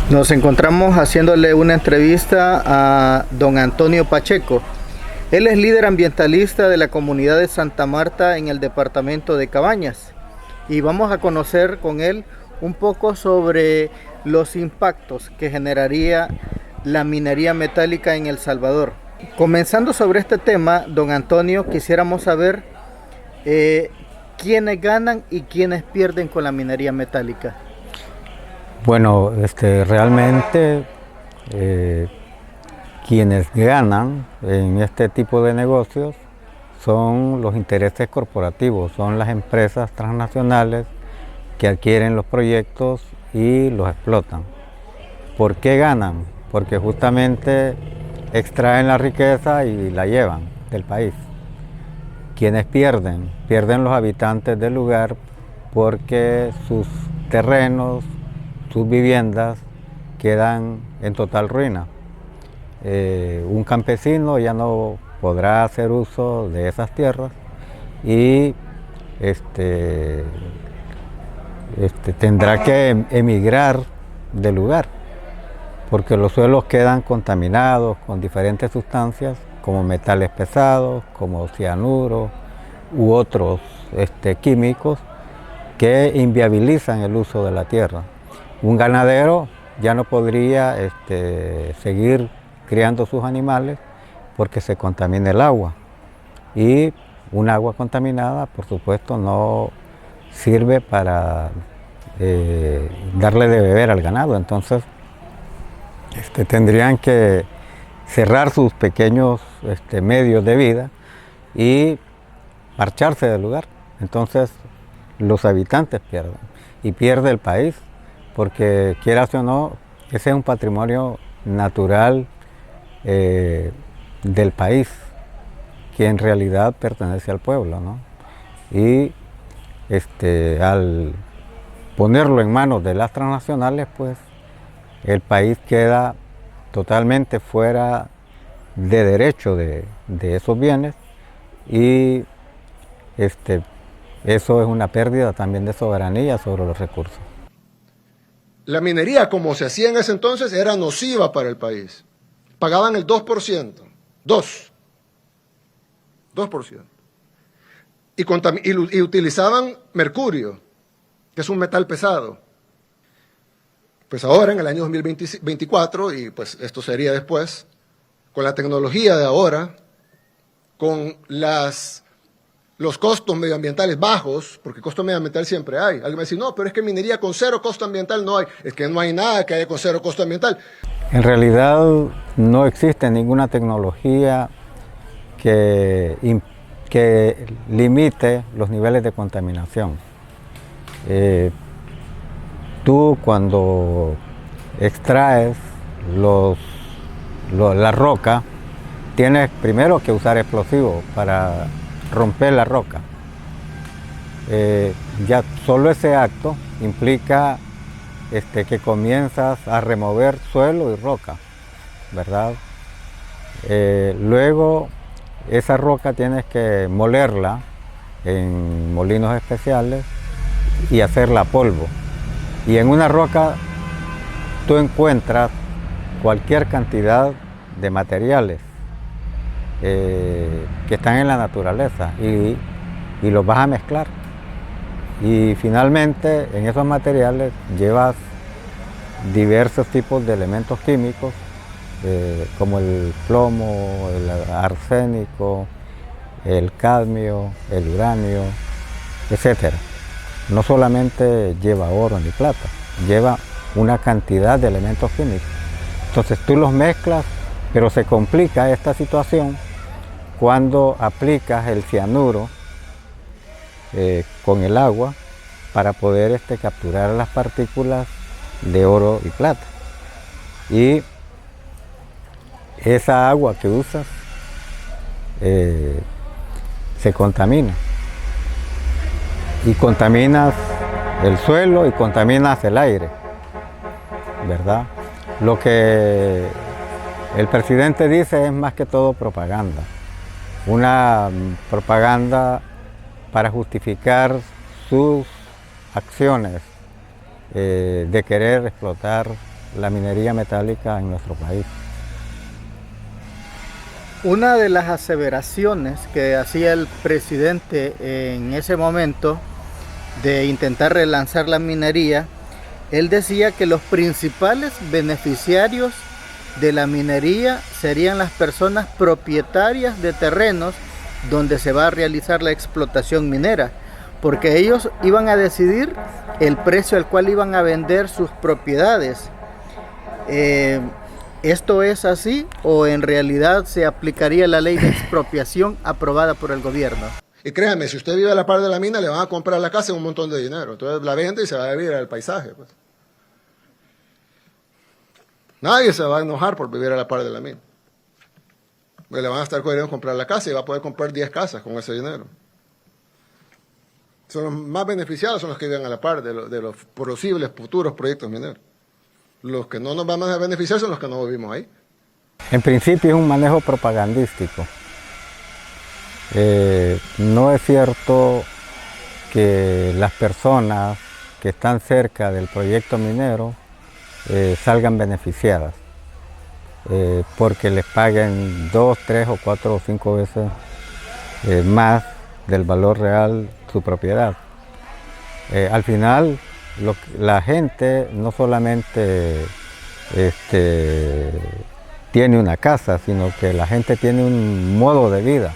Nos encontramos haciéndole una entrevista a don Antonio Pacheco. Él es líder ambientalista de la comunidad de Santa Marta en el departamento de Cabañas. Y vamos a conocer con él un poco sobre los impactos que generaría la minería metálica en El Salvador. Comenzando sobre este tema, don Antonio, quisiéramos saber quiénes ganan y quiénes pierden con la minería metálica. Bueno, realmente quienes ganan en este tipo de negocios son los intereses corporativos, son las empresas transnacionales que adquieren los proyectos y los explotan. ¿Por qué ganan? Porque justamente extraen la riqueza y la llevan del país. ¿Quiénes pierden? Pierden los habitantes del lugar porque sus terrenos, sus viviendas quedan en total ruina. Un campesino ya no podrá hacer uso de esas tierras y tendrá que emigrar del lugar porque los suelos quedan contaminados con diferentes sustancias como metales pesados, como cianuro u otros químicos que inviabilizan el uso de la tierra. Un ganadero ya no podría seguir criando sus animales porque se contamina el agua. Y un agua contaminada, por supuesto, no sirve para darle de beber al ganado. Entonces, tendrían que cerrar sus pequeños medios de vida y marcharse del lugar. Entonces, los habitantes pierden y pierde el país, porque quieras o no, ese es un patrimonio natural del país, que en realidad pertenece al pueblo, ¿no? Y al ponerlo en manos de las transnacionales, pues el país queda totalmente fuera de derecho de esos bienes y eso es una pérdida también de soberanía sobre los recursos. La minería, como se hacía en ese entonces, era nociva para el país. Pagaban el 2%. 2%. Y utilizaban mercurio, que es un metal pesado. Pues ahora, en el año 2024, y pues esto sería después, con la tecnología de ahora, con los costos medioambientales bajos, porque costo medioambiental siempre hay. Alguien me dice, no, pero es que minería con cero costo ambiental no hay. Es que no hay nada que haya con cero costo ambiental. En realidad no existe ninguna tecnología que limite los niveles de contaminación. Tú cuando extraes la roca, tienes primero que usar explosivos para romper la roca. Ya solo ese acto implica que comienzas a remover suelo y roca, ¿verdad? Luego esa roca tienes que molerla en molinos especiales y hacerla polvo. Y en una roca tú encuentras cualquier cantidad de materiales que están en la naturaleza y los vas a mezclar. Y finalmente en esos materiales llevas diversos tipos de elementos químicos como el plomo, el arsénico, el cadmio, el uranio, etc. No solamente lleva oro ni plata, lleva una cantidad de elementos químicos. Entonces tú los mezclas, pero se complica esta situación cuando aplicas el cianuro con el agua para poder capturar las partículas de oro y plata. Y esa agua que usas se contamina. Y contaminas el suelo y contaminas el aire, ¿verdad? Lo que el presidente dice es más que todo propaganda. Una propaganda para justificar sus acciones de querer explotar la minería metálica en nuestro país. Una de las aseveraciones que hacía el presidente en ese momento de intentar relanzar la minería, él decía que los principales beneficiarios de la minería serían las personas propietarias de terrenos donde se va a realizar la explotación minera, porque ellos iban a decidir el precio al cual iban a vender sus propiedades. ¿Esto es así o en realidad se aplicaría la ley de expropiación aprobada por el gobierno? Y créanme, si usted vive a la par de la mina, le van a comprar la casa en un montón de dinero. Entonces la vende y se va a vivir al paisaje. Pues. Nadie se va a enojar por vivir a la par de la mina. Pues le van a estar queriendo comprar la casa y va a poder comprar 10 casas con ese dinero. Son los más beneficiados, son los que viven a la par de los posibles futuros proyectos mineros. Los que no nos van a beneficiar son los que no vivimos ahí. En principio es un manejo propagandístico. No es cierto que las personas que están cerca del proyecto minero salgan beneficiadas porque les paguen 2, 3 o 4 o 5 veces más del valor real su propiedad. Al final la gente no solamente tiene una casa, sino que la gente tiene un modo de vida,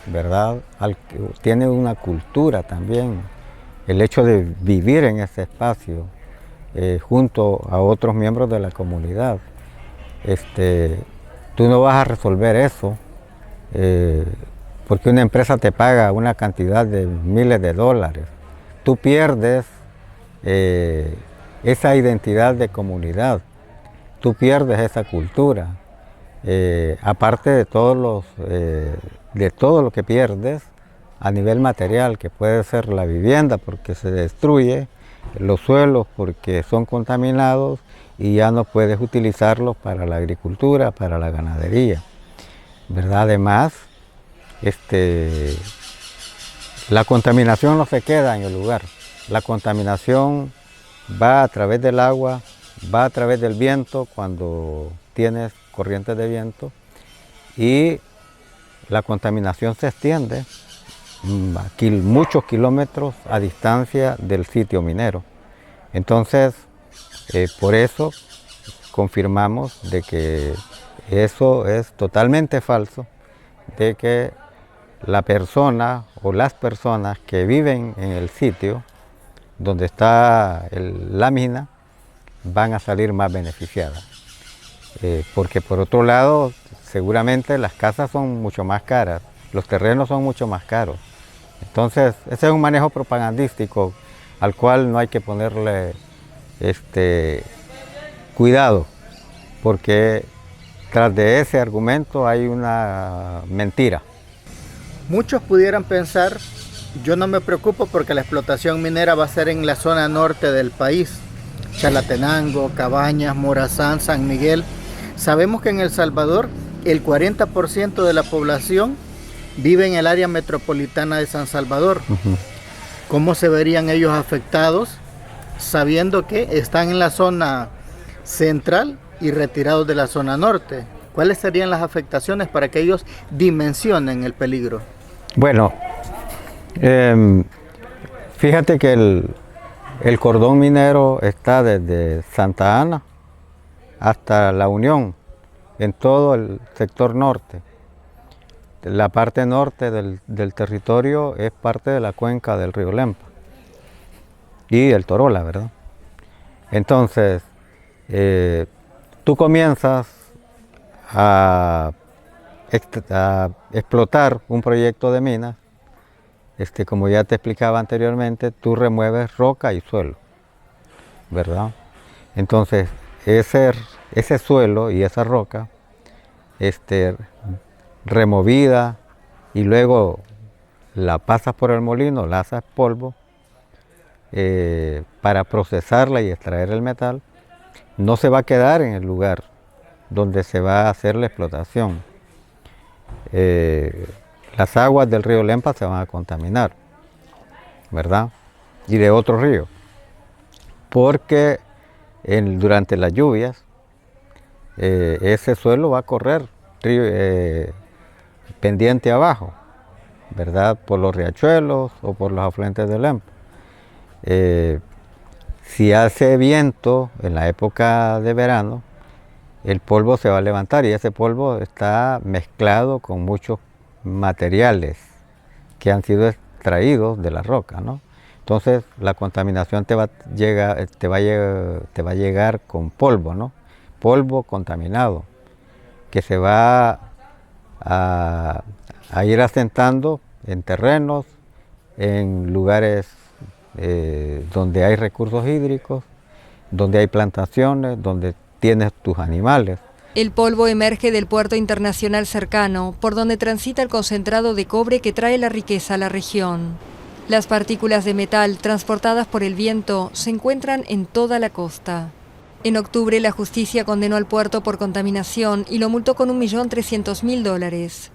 ¿verdad? Tiene una cultura también. El hecho de vivir en ese espacio junto a otros miembros de la comunidad. Tú no vas a resolver eso porque una empresa te paga una cantidad de miles de dólares. Tú pierdes esa identidad de comunidad, tú pierdes esa cultura, aparte de de todo lo que pierdes a nivel material, que puede ser la vivienda porque se destruye, los suelos porque son contaminados y ya no puedes utilizarlos para la agricultura, para la ganadería, ¿verdad? Además, la contaminación no se queda en el lugar. La contaminación va a través del agua, va a través del viento cuando tienes corrientes de viento y la contaminación se extiende muchos kilómetros a distancia del sitio minero. Entonces, por eso confirmamos de que eso es totalmente falso, de que la persona o las personas que viven en el sitio donde está la mina van a salir más beneficiadas. Porque por otro lado, seguramente las casas son mucho más caras, los terrenos son mucho más caros. Entonces, ese es un manejo propagandístico al cual no hay que ponerle cuidado, porque tras de ese argumento hay una mentira. Muchos pudieran pensar, yo no me preocupo porque la explotación minera va a ser en la zona norte del país, Chalatenango, Cabañas, Morazán, San Miguel. Sabemos que en El Salvador el 40% de la población vive en el área metropolitana de San Salvador. ¿Cómo se verían ellos afectados sabiendo que están en la zona central y retirados de la zona norte? ¿Cuáles serían las afectaciones para que ellos dimensionen el peligro? Bueno, fíjate que el cordón minero está desde Santa Ana hasta La Unión, en todo el sector norte. La parte norte del territorio es parte de la cuenca del río Lempa y el Torola, ¿verdad? Entonces, tú comienzas a explotar un proyecto de minas, como ya te explicaba anteriormente, tú remueves roca y suelo, ¿verdad? Entonces, ese suelo y esa roca, removida y luego la pasas por el molino, la haces polvo para procesarla y extraer el metal, no se va a quedar en el lugar donde se va a hacer la explotación. Las aguas del río Lempa se van a contaminar, ¿verdad? Y de otro río, porque durante las lluvias, ese suelo va a correr pendiente abajo, ¿verdad? Por los riachuelos o por los afluentes del Lempa. Si hace viento en la época de verano, el polvo se va a levantar y ese polvo está mezclado con muchos materiales que han sido extraídos de la roca, ¿no? Entonces la contaminación te va a llegar con polvo, ¿no? Polvo contaminado, que se va a ir asentando en terrenos, en lugares donde hay recursos hídricos, donde hay plantaciones, donde tienes tus animales. El polvo emerge del puerto internacional cercano, por donde transita el concentrado de cobre que trae la riqueza a la región. Las partículas de metal transportadas por el viento se encuentran en toda la costa. En octubre, la justicia condenó al puerto por contaminación y lo multó con $1.300.000.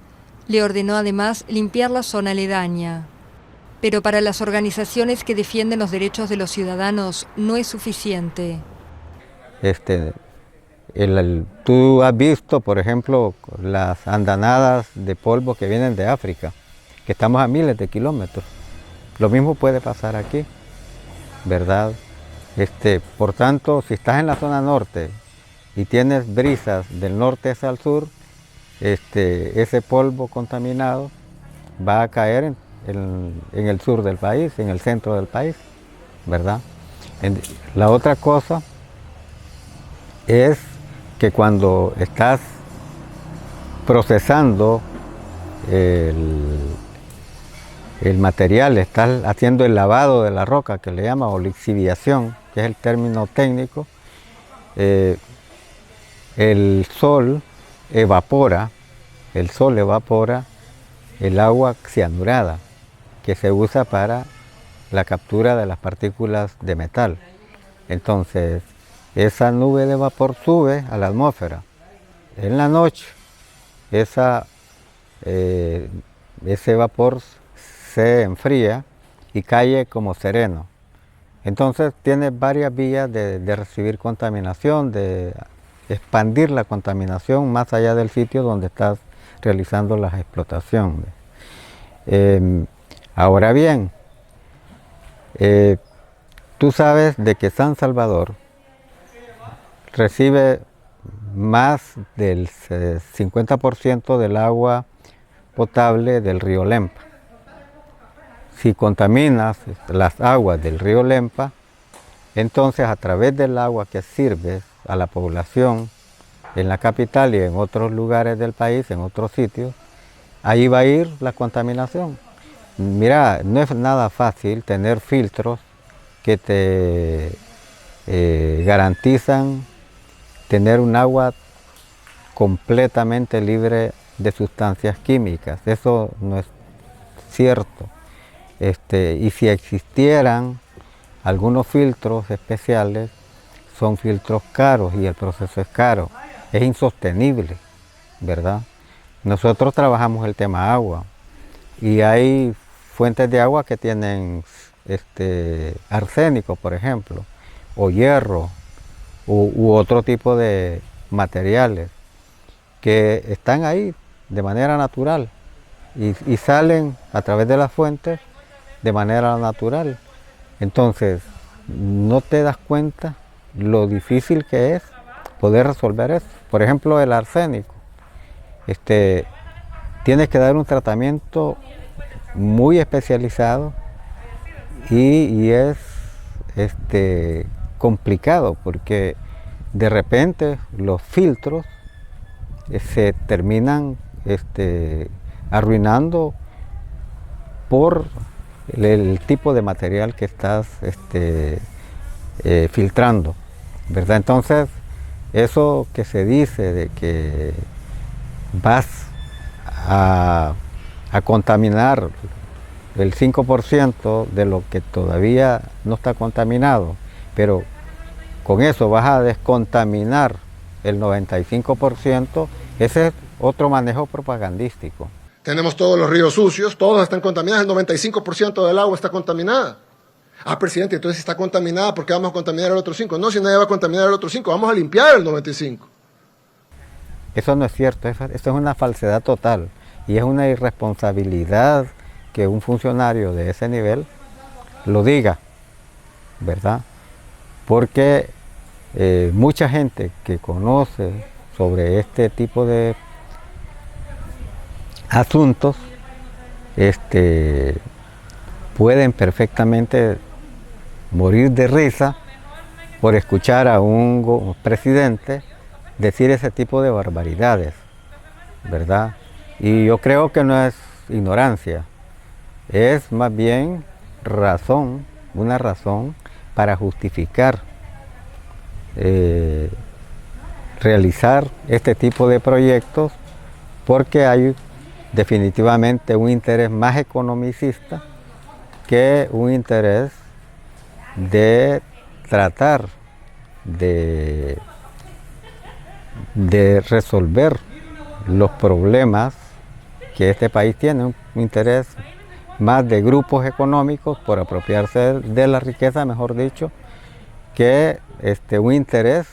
Le ordenó además limpiar la zona aledaña. Pero para las organizaciones que defienden los derechos de los ciudadanos no es suficiente. Tú has visto, por ejemplo, las andanadas de polvo que vienen de África, que estamos a miles de kilómetros. Lo mismo puede pasar aquí, ¿verdad? Por tanto, si estás en la zona norte y tienes brisas del norte hacia el sur, ese polvo contaminado va a caer en el sur del país, en el centro del país, ¿verdad? La otra cosa es que cuando estás procesando el material, estás haciendo el lavado de la roca, que le llama, o lixiviación, que es el término técnico, el sol evapora el agua cianurada, que se usa para la captura de las partículas de metal. Entonces, esa nube de vapor sube a la atmósfera. En la noche, ese vapor se enfría y cae como sereno. Entonces, tienes varias vías de recibir contaminación, de expandir la contaminación más allá del sitio donde estás realizando las explotaciones. Ahora bien, tú sabes de que San Salvador recibe más del 50% del agua potable del río Lempa. Si contaminas las aguas del río Lempa, entonces a través del agua que sirves a la población en la capital y en otros lugares del país, en otros sitios, ahí va a ir la contaminación. Mira, no es nada fácil tener filtros que te garantizan tener un agua completamente libre de sustancias químicas. Eso no es cierto. Y si existieran algunos filtros especiales, son filtros caros y el proceso es caro. Es insostenible, ¿verdad? Nosotros trabajamos el tema agua y hay fuentes de agua que tienen arsénico, por ejemplo, o hierro, u otro tipo de materiales que están ahí de manera natural y salen a través de las fuentes de manera natural. Entonces, no te das cuenta lo difícil que es poder resolver eso. Por ejemplo, el arsénico. Tienes que dar un tratamiento muy especializado y es complicado porque de repente los filtros se terminan arruinando por el tipo de material que estás filtrando, ¿verdad? Entonces, eso que se dice de que vas a contaminar el 5% de lo que todavía no está contaminado, pero con eso vas a descontaminar el 95%, ese es otro manejo propagandístico. Tenemos todos los ríos sucios, todos están contaminados, el 95% del agua está contaminada. Presidente, entonces si está contaminada, ¿por qué vamos a contaminar el otro 5? No, si nadie va a contaminar el otro 5, vamos a limpiar el 95. Eso no es cierto, eso es una falsedad total y es una irresponsabilidad que un funcionario de ese nivel lo diga, ¿verdad? Porque mucha gente que conoce sobre este tipo de asuntos pueden perfectamente morir de risa por escuchar a un presidente decir ese tipo de barbaridades, ¿verdad? Y yo creo que no es ignorancia, es más bien razón, una razón para justificar realizar este tipo de proyectos, porque hay definitivamente un interés más economicista que un interés de tratar de resolver los problemas que este país tiene, un interés más de grupos económicos por apropiarse de la riqueza, mejor dicho, que un interés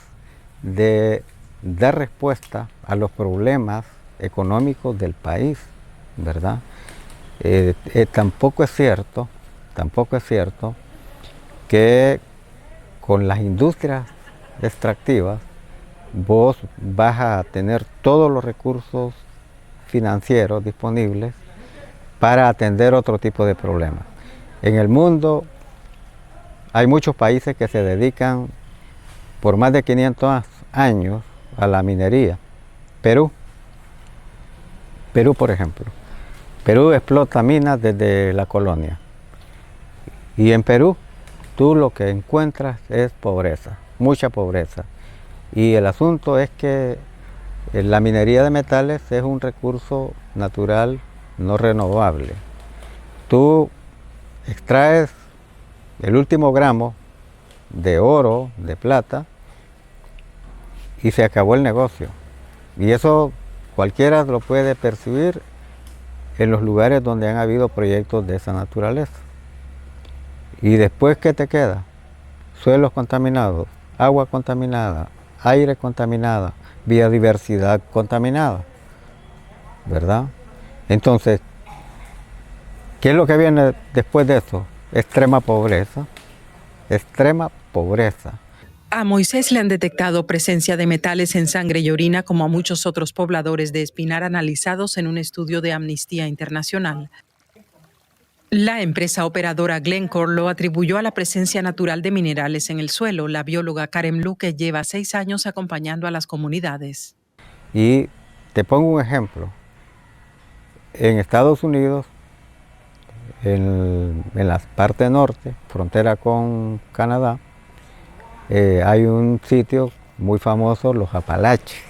de dar respuesta a los problemas económicos del país, ¿verdad? Tampoco es cierto que con las industrias extractivas vos vas a tener todos los recursos financieros disponibles para atender otro tipo de problemas. En el mundo hay muchos países que se dedican por más de 500 años a la minería. Perú, por ejemplo. Perú explota minas desde la colonia. Y en Perú tú lo que encuentras es pobreza, mucha pobreza. Y el asunto es que la minería de metales es un recurso natural no renovable. Tú extraes el último gramo de oro, de plata, y se acabó el negocio. Y eso cualquiera lo puede percibir en los lugares donde han habido proyectos de esa naturaleza. Y después, ¿qué te queda? Suelos contaminados, agua contaminada, aire contaminado, biodiversidad contaminada, ¿verdad? Entonces, ¿qué es lo que viene después de eso? Extrema pobreza, extrema pobreza. A Moisés le han detectado presencia de metales en sangre y orina, como a muchos otros pobladores de Espinar analizados en un estudio de Amnistía Internacional. La empresa operadora Glencore lo atribuyó a la presencia natural de minerales en el suelo. La bióloga Karen Luque lleva 6 años acompañando a las comunidades. Y te pongo un ejemplo. En Estados Unidos, en la parte norte, frontera con Canadá, hay un sitio muy famoso, los Apalaches.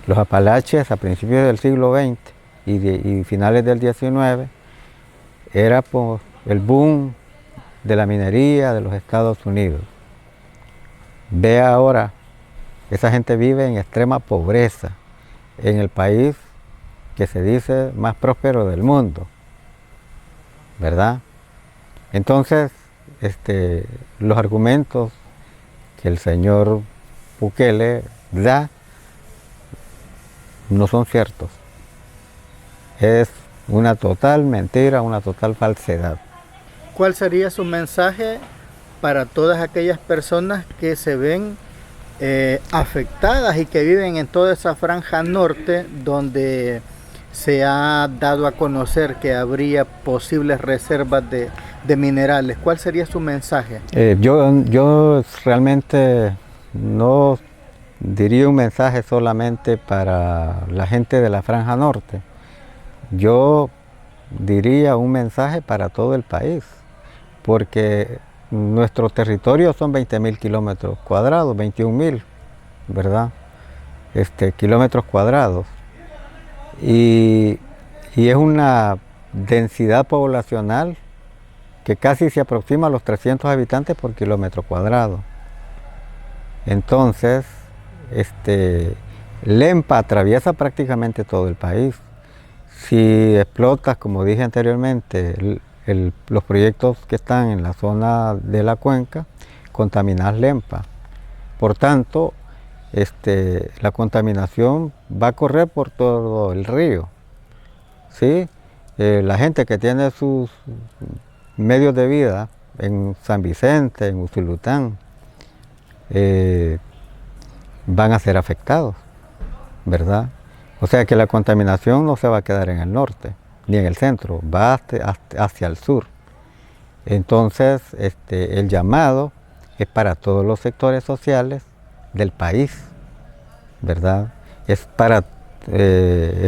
Los Apalaches a principios del siglo XX y finales del XIX era por el boom de la minería de los Estados Unidos. Ve ahora, esa gente vive en extrema pobreza en el país que se dice más próspero del mundo, ¿verdad? Entonces, los argumentos que el señor Bukele da no son ciertos. Es una total mentira, una total falsedad. ¿Cuál sería su mensaje para todas aquellas personas que se ven afectadas y que viven en toda esa franja norte donde se ha dado a conocer que habría posibles reservas de minerales? ¿Cuál sería su mensaje? Yo realmente no diría un mensaje solamente para la gente de la franja norte. Yo diría un mensaje para todo el país, porque nuestro territorio son 20.000 kilómetros cuadrados, 21.000, ¿verdad? Kilómetros cuadrados. Y es una densidad poblacional que casi se aproxima a los 300 habitantes por kilómetro cuadrado. Entonces, Lempa atraviesa prácticamente todo el país. Si explotas, como dije anteriormente, los proyectos que están en la zona de la cuenca, contaminan Lempa. Por tanto, la contaminación va a correr por todo el río, ¿sí? La gente que tiene sus medios de vida en San Vicente, en Usulután, van a ser afectados, ¿verdad? O sea que la contaminación no se va a quedar en el norte, ni en el centro, va hacia el sur. Entonces, el llamado es para todos los sectores sociales del país, ¿verdad? Es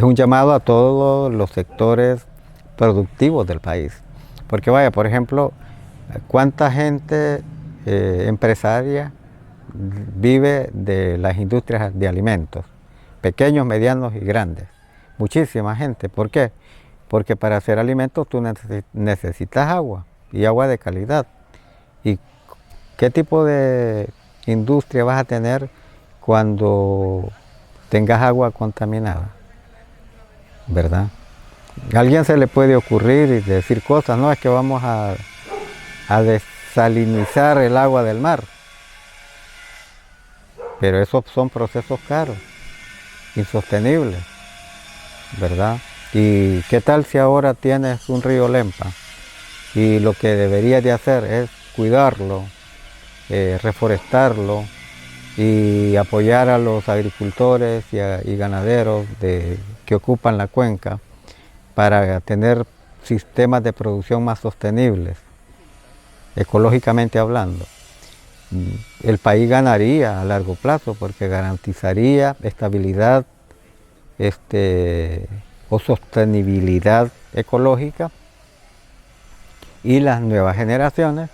un llamado a todos los sectores productivos del país. Porque vaya, por ejemplo, ¿cuánta gente empresaria vive de las industrias de alimentos? Pequeños, medianos y grandes. Muchísima gente. ¿Por qué? Porque para hacer alimentos tú necesitas agua y agua de calidad. ¿Y qué tipo de industria vas a tener cuando tengas agua contaminada? ¿Verdad? A alguien se le puede ocurrir y decir cosas, no, es que vamos a desalinizar el agua del mar. Pero esos son procesos caros, insostenibles, ¿verdad? ¿Y qué tal si ahora tienes un río Lempa y lo que deberías de hacer es cuidarlo, reforestarlo y apoyar a los agricultores y ganaderos que ocupan la cuenca para tener sistemas de producción más sostenibles, ecológicamente hablando? El país ganaría a largo plazo porque garantizaría estabilidad o sostenibilidad ecológica, y las nuevas generaciones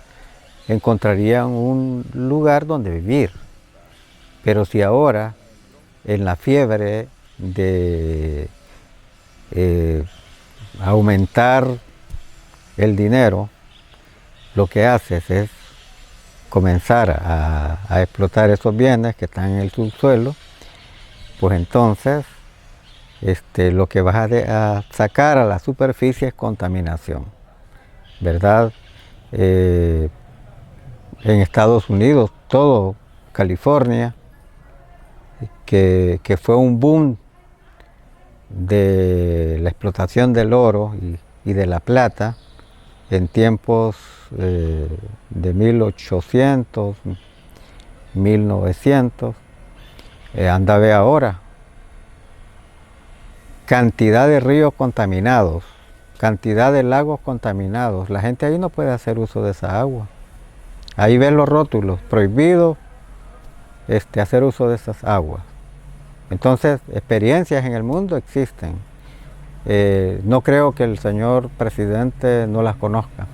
encontrarían un lugar donde vivir. Pero si ahora, en la fiebre de aumentar el dinero, lo que haces es comenzar a explotar esos bienes que están en el subsuelo, pues entonces lo que vas a sacar a la superficie es contaminación, ¿verdad? En Estados Unidos, todo California, que fue un boom de la explotación del oro y de la plata en tiempos de 1800, 1900, anda a ver ahora, cantidad de ríos contaminados, cantidad de lagos contaminados. La gente ahí no puede hacer uso de esa agua. Ahí ven los rótulos, prohibido hacer uso de esas aguas. Entonces, experiencias en el mundo existen. No creo que el señor presidente no las conozca.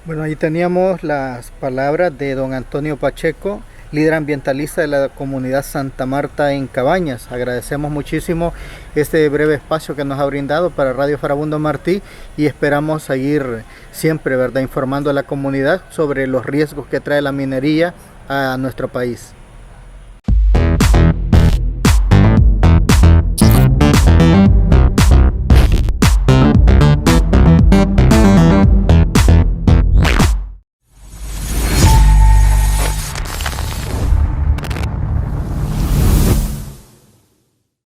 Bueno, ahí teníamos las palabras de don Antonio Pacheco, líder ambientalista de la comunidad Santa Marta en Cabañas. Agradecemos muchísimo este breve espacio que nos ha brindado para Radio Farabundo Martí y esperamos seguir siempre, ¿verdad?, informando a la comunidad sobre los riesgos que trae la minería a nuestro país.